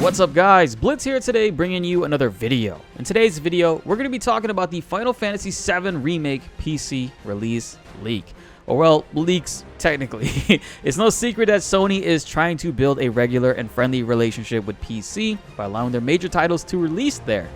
What's up guys, BltzZ here today bringing you another video. In today's video, we're going to be talking about the Final Fantasy 7 Remake PC release leak. Or well, leaks technically. It's no secret that Sony is trying to build a regular and friendly relationship with PC by allowing their major titles to release there.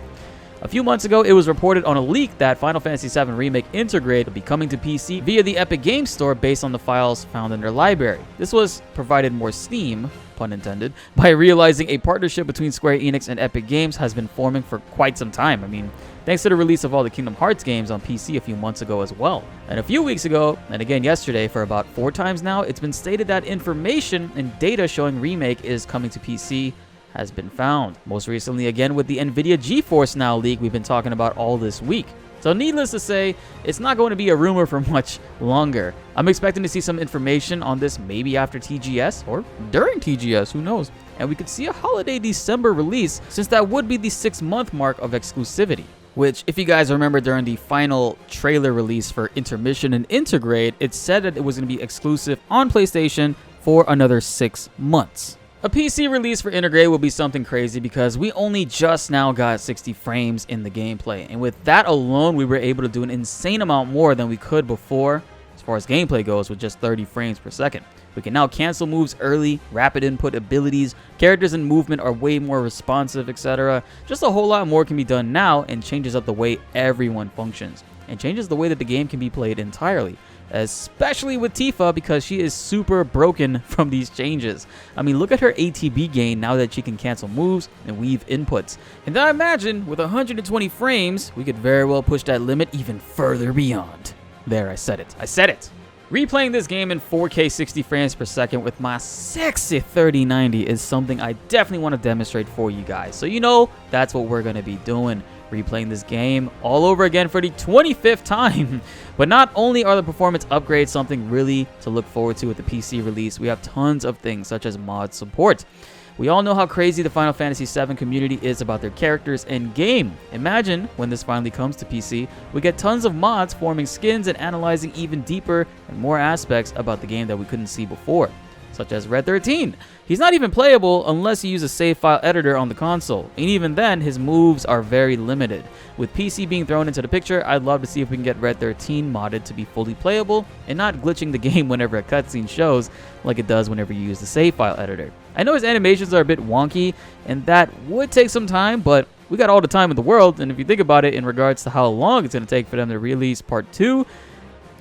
A few months ago, it was reported on a leak that Final Fantasy 7 Remake Integrate will be coming to PC via the Epic Games Store based on the files found in their library. This was provided more steam, pun intended, by realizing a partnership between Square Enix and Epic Games has been forming for quite some time. I mean, thanks to the release of all the Kingdom Hearts games on PC a few months ago as well. And a few weeks ago, and again yesterday for about 4 times now, it's been stated that information and data showing Remake is coming to PC has been found. Most recently again with the Nvidia GeForce Now leak we've been talking about all this week. So needless to say, it's not going to be a rumor for much longer. I'm expecting to see some information on this maybe after TGS or during TGS, who knows. And we could see a holiday December release since that would be the 6-month mark of exclusivity. Which, if you guys remember during the final trailer release for Intermission and Integrate, it said that it was going to be exclusive on PlayStation for another 6 months. A PC release for Integrate will be something crazy because we only just now got 60 frames in the gameplay, and with that alone we were able to do an insane amount more than we could before as far as gameplay goes with just 30 frames per second. We can now cancel moves early, rapid input abilities, characters and movement are way more responsive, etc. Just a whole lot more can be done now and changes up the way everyone functions and changes the way that the game can be played entirely. Especially with Tifa because she is super broken from these changes. I mean, look at her ATB gain now that she can cancel moves and weave inputs. And I imagine with 120 frames, we could very well push that limit even further beyond. There, I said it. I said it. Replaying this game in 4K 60 frames per second with my sexy 3090 is something I definitely want to demonstrate for you guys. So you know, that's what we're going to be doing. Replaying this game all over again for the 25th time. But not only are the performance upgrades something really to look forward to with the PC release, we have tons of things such as mod support. We all know how crazy the Final Fantasy 7 community is about their characters and game. Imagine when this finally comes to PC, we get tons of mods forming skins and analyzing even deeper and more aspects about the game that we couldn't see before, such as Red 13. He's not even playable unless you use a save file editor on the console, and even then his moves are very limited. With PC being thrown into the picture, I'd love to see if we can get Red 13 modded to be fully playable and not glitching the game whenever a cutscene shows like it does whenever you use the save file editor. I know his animations are a bit wonky and that would take some time, but we got all the time in the world, and if you think about it in regards to how long it's going to take for them to release part 2,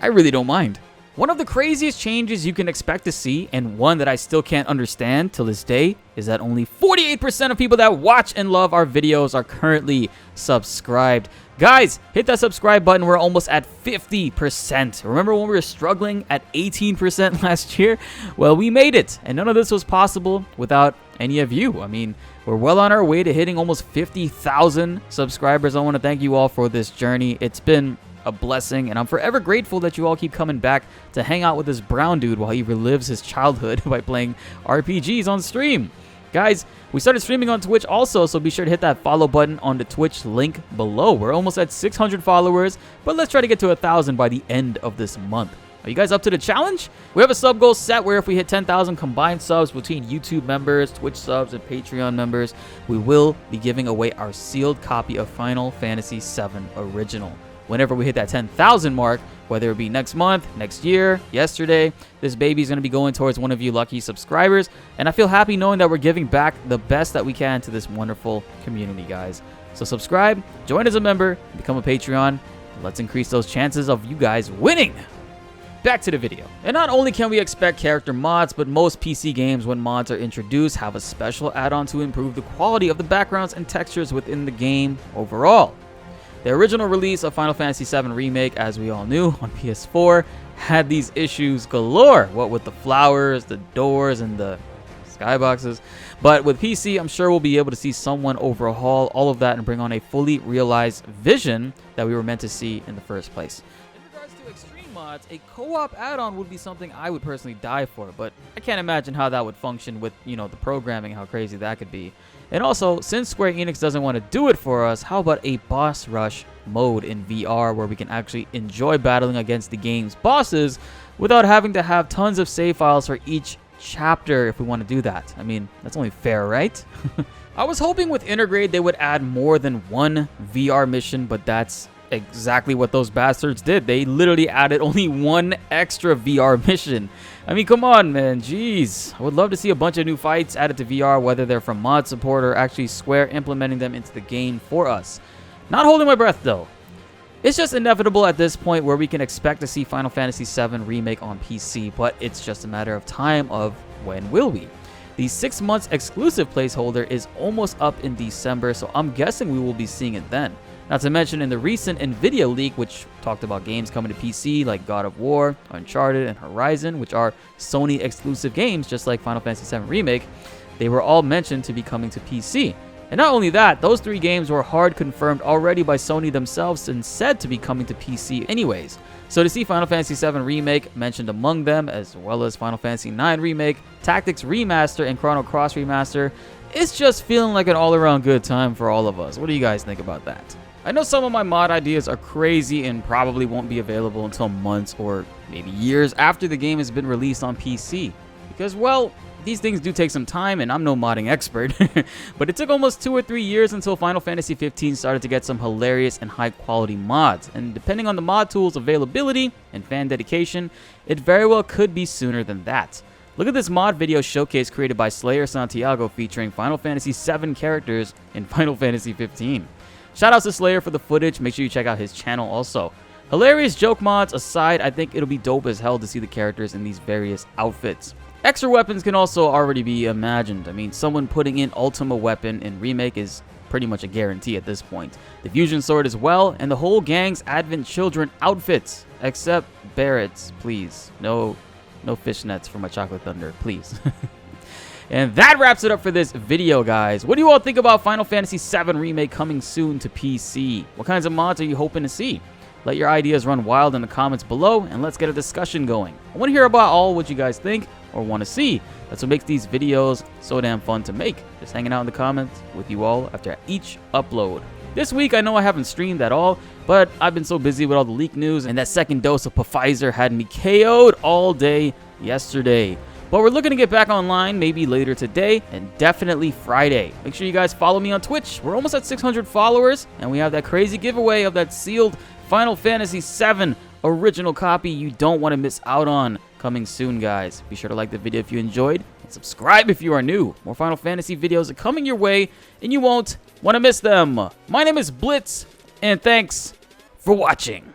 I really don't mind. One of the craziest changes you can expect to see, and one that I still can't understand till this day, is that only 48% of people that watch and love our videos are currently subscribed. Guys, hit that subscribe button. We're almost at 50%. Remember when we were struggling at 18% last year? Well, we made it, and none of this was possible without any of you. I mean, we're well on our way to hitting almost 50,000 subscribers. I want to thank you all for this journey. It's been a blessing, and I'm forever grateful that you all keep coming back to hang out with this brown dude while he relives his childhood by playing RPGs on stream. Guys, we started streaming on Twitch also, so be sure to hit that follow button on the Twitch link below. We're almost at 600 followers, but let's try to get to 1,000 by the end of this month. Are you guys up to the challenge? We have a sub goal set where if we hit 10,000 combined subs between YouTube members, Twitch subs, and Patreon members, we will be giving away our sealed copy of Final Fantasy 7 Original. Whenever we hit that 10,000 mark, whether it be next month, next year, yesterday, this baby's going to be going towards one of you lucky subscribers. And I feel happy knowing that we're giving back the best that we can to this wonderful community, guys. So subscribe, join as a member, become a Patreon. Let's increase those chances of you guys winning. Back to the video. And not only can we expect character mods, but most PC games, when mods are introduced, have a special add-on to improve the quality of the backgrounds and textures within the game overall. The original release of Final Fantasy 7 Remake, as we all knew, on PS4, had these issues galore. What with the flowers, the doors, and the skyboxes. But with PC, I'm sure we'll be able to see someone overhaul all of that and bring on a fully realized vision that we were meant to see in the first place. In regards to extreme mods, a co-op add-on would be something I would personally die for, but I can't imagine how that would function with, you know, the programming, how crazy that could be. And also, since Square Enix doesn't want to do it for us, how about a boss rush mode in VR where we can actually enjoy battling against the game's bosses without having to have tons of save files for each chapter if we want to do that? I mean, that's only fair, right? I was hoping with Intergrade they would add more than one VR mission, but that's exactly what those bastards did. They literally added only one extra VR mission. I mean, come on, man. Jeez. I would love to see a bunch of new fights added to VR, whether they're from mod support or actually Square implementing them into the game for us. Not holding my breath, though. It's just inevitable at this point where we can expect to see Final Fantasy VII Remake on PC, but it's just a matter of time of when will we. The 6 months exclusive placeholder is almost up in December, so I'm guessing we will be seeing it then. Not to mention in the recent Nvidia leak, which talked about games coming to PC like God of War, Uncharted, and Horizon, which are Sony exclusive games just like Final Fantasy VII Remake, they were all mentioned to be coming to PC. And not only that, those 3 games were hard confirmed already by Sony themselves and said to be coming to PC anyways. So to see Final Fantasy VII Remake mentioned among them, as well as Final Fantasy IX Remake, Tactics Remaster, and Chrono Cross Remaster, it's just feeling like an all-around good time for all of us. What do you guys think about that? I know some of my mod ideas are crazy and probably won't be available until months or maybe years after the game has been released on PC. Because, well, these things do take some time, and I'm no modding expert, but it took almost 2 or 3 years until Final Fantasy 15 started to get some hilarious and high-quality mods, and depending on the mod tool's availability and fan dedication, it very well could be sooner than that. Look at this mod video showcase created by Slayer Santiago featuring Final Fantasy 7 characters in Final Fantasy 15. Shoutouts to Slayer for the footage, make sure you check out his channel also. Hilarious joke mods aside, I think it'll be dope as hell to see the characters in these various outfits. Extra weapons can also already be imagined. I mean, someone putting in Ultima weapon in Remake is pretty much a guarantee at this point. The fusion sword as well, and the whole gang's Advent Children outfits. Except Barrett's, please. No fishnets for my Chocolate Thunder, please. And that wraps it up for this video, guys. What do you all think about Final Fantasy VII Remake coming soon to PC? What kinds of mods are you hoping to see? Let your ideas run wild in the comments below, and let's get a discussion going. I want to hear about all what you guys think or want to see. That's what makes these videos so damn fun to make. Just hanging out in the comments with you all after each upload. This week, I know I haven't streamed at all, but I've been so busy with all the leak news, and that second dose of Pfizer had me KO'd all day yesterday. But we're looking to get back online maybe later today and definitely Friday. Make sure you guys follow me on Twitch. We're almost at 600 followers, and we have that crazy giveaway of that sealed Final Fantasy VII original copy you don't want to miss out on coming soon, guys. Be sure to like the video if you enjoyed and subscribe if you are new. More Final Fantasy videos are coming your way, and you won't want to miss them. My name is BltzZ, and thanks for watching.